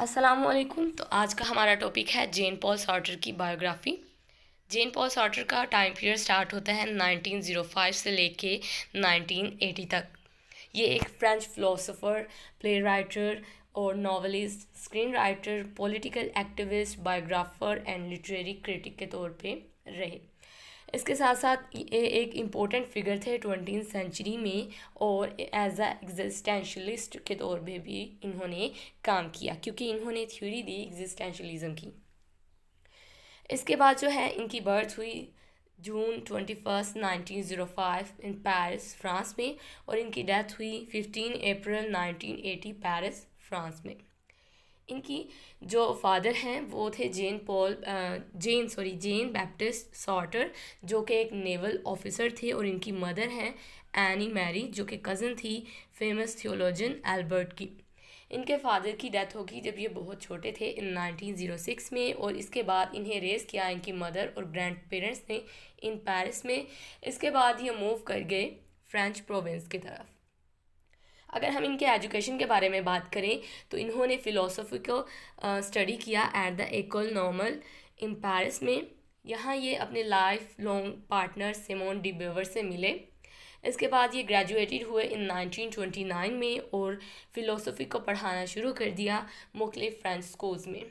अस्सलामुअलैकुम। तो आज का हमारा टॉपिक है जेन पॉल सार्टर की बायोग्राफी। जेन पॉल सार्टर का टाइम पीरियड स्टार्ट होता है 1905 से लेके 1980 तक। ये एक फ्रेंच फिलोसोफर, प्ले राइटर और novelist, screen writer, political activist, biographer and literary critic के तौर पे रहे। इसके साथ साथ ये एक इम्पोर्टेंट फिगर थे 20th सेंचुरी में, और एज अ एग्जिस्टेंशलिस्ट के तौर पे भी इन्होंने काम किया, क्योंकि इन्होंने थ्योरी दी एग्जिस्टेंशलिज्म की। इसके बाद जो है इनकी बर्थ हुई जून 21 1905 इन पेरिस फ्रांस में, और इनकी डेथ हुई 15 अप्रैल 1980 पेरिस फ्रांस में। इनकी जो फादर हैं वो थे जेन बैप्टिस्ट सॉर्टर, जो कि एक नेवल ऑफिसर थे, और इनकी मदर हैं एनी मैरी, जो कि कज़न थी फेमस थियोलॉजियन एल्बर्ट की। इनके फादर की डेथ होगी जब ये बहुत छोटे थे इन 1906 में, और इसके बाद इन्हें रेस किया इनकी मदर और ग्रैंड पेरेंट्स ने इन पेरिस में। इसके बाद ये मूव कर गए फ्रेंच प्रोविंस की तरफ। अगर हम इनके एजुकेशन के बारे में बात करें तो इन्होंने फ़िलोसफी को स्टडी किया at the Ecole Normale in Paris में। यहाँ ये अपने life long partner Simone de Beauvoir से मिले। इसके बाद ये ग्रेजुएटेड हुए इन 1929 में, और फ़िलोसफी को पढ़ाना शुरू कर दिया मुख्तलिफ फ्रेंच स्कूल्स में।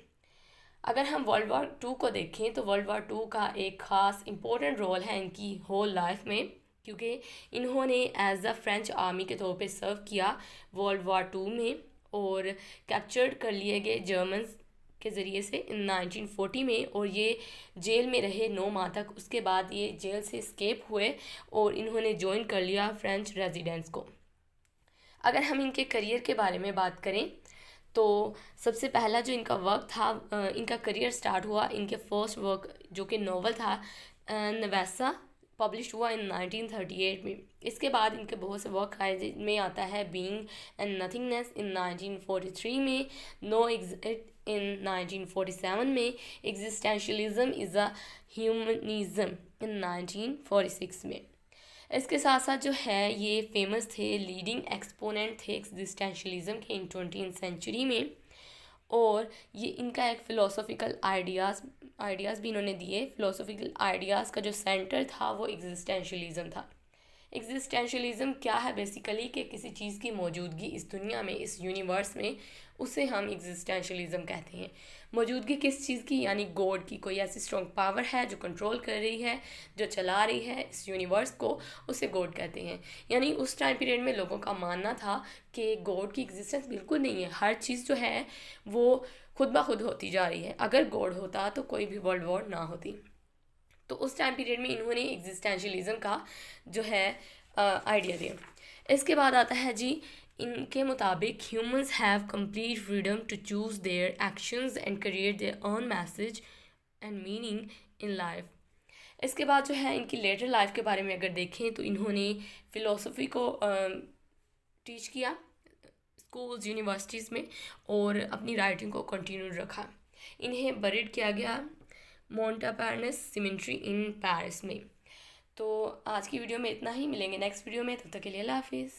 अगर हम वर्ल्ड वार टू को देखें तो वर्ल्ड वार टू का एक ख़ास इम्पोर्टेंट रोल है इनकी होल लाइफ में, क्योंकि इन्होंने एज अ फ्रेंच आर्मी के तौर पे सर्व किया वर्ल्ड वार टू में, और कैप्चर्ड कर लिए गए जर्मन्स के ज़रिए से इन 1940 में, और ये जेल में रहे 9 माह तक। उसके बाद ये जेल से स्केप हुए और इन्होंने ज्वाइन कर लिया फ्रेंच रेजिडेंस को। अगर हम इनके करियर के बारे में बात करें तो सबसे पहला जो इनका वर्क था, इनका करियर स्टार्ट हुआ इनके फर्स्ट वर्क जो कि नॉवल था नवैसा, पब्लिश हुआ इन 1938 में। इसके बाद इनके बहुत से वर्क आए, जिनमें आता है बीइंग एंड नथिंगनेस इन 1943 में, नो एग्जिट इन 1947 में, एग्जिस्टेंशलिज्म इज़ अ ह्यूमनिज्म इन 1946 में। इसके साथ साथ जो है ये फेमस थे, लीडिंग एक्सपोनेंट थे एग्जिस्टेंशलिज्म के इन 20th सेंचुरी में, और ये इनका एक फ़िलोसॉफिकल आइडियाज़ भी इन्होंने दिए। फ़िलोसॉफिकल आइडियाज़ का जो सेंटर था वो एग्जिस्टेंशलिज्म था। एग्जिस्टेंशलिज्म क्या है बेसिकली, कि किसी चीज़ की मौजूदगी इस दुनिया में, इस यूनिवर्स में, उसे हम एग्जिस्टेंशलिज्म कहते हैं। मौजूदगी किस चीज़ की, यानी गॉड की। कोई ऐसी स्ट्रॉन्ग पावर है जो कंट्रोल कर रही है, जो चला रही है इस यूनिवर्स को, उसे गॉड कहते हैं। यानी उस टाइम पीरियड में लोगों का मानना था कि गॉड की एग्जिस्टेंस बिल्कुल नहीं है, हर चीज़ जो है वो खुद ब खुद होती जा रही है। अगर गॉड होता तो कोई भी वर्ल्ड वॉर ना होती। तो उस टाइम पीरियड में इन्होंने एग्जिस्टेंशलिज्म का जो है आइडिया दिया। इसके बाद आता है जी, इनके मुताबिक humans have complete freedom to choose their actions and create their own message and meaning in life. इसके बाद जो है इनकी लेटर लाइफ के बारे में अगर देखें तो इन्होंने फ़िलोसफी को टीच किया स्कूल्स, यूनिवर्सिटीज़ में, और अपनी राइटिंग को कंटिन्यू रखा। इन्हें बरीड किया गया मोंटापर्नस सिमेंट्री इन पेरिस में। तो आज की वीडियो में इतना ही, मिलेंगे नेक्स्ट वीडियो में, तब तक के लिए अल्लाह हाफिज़।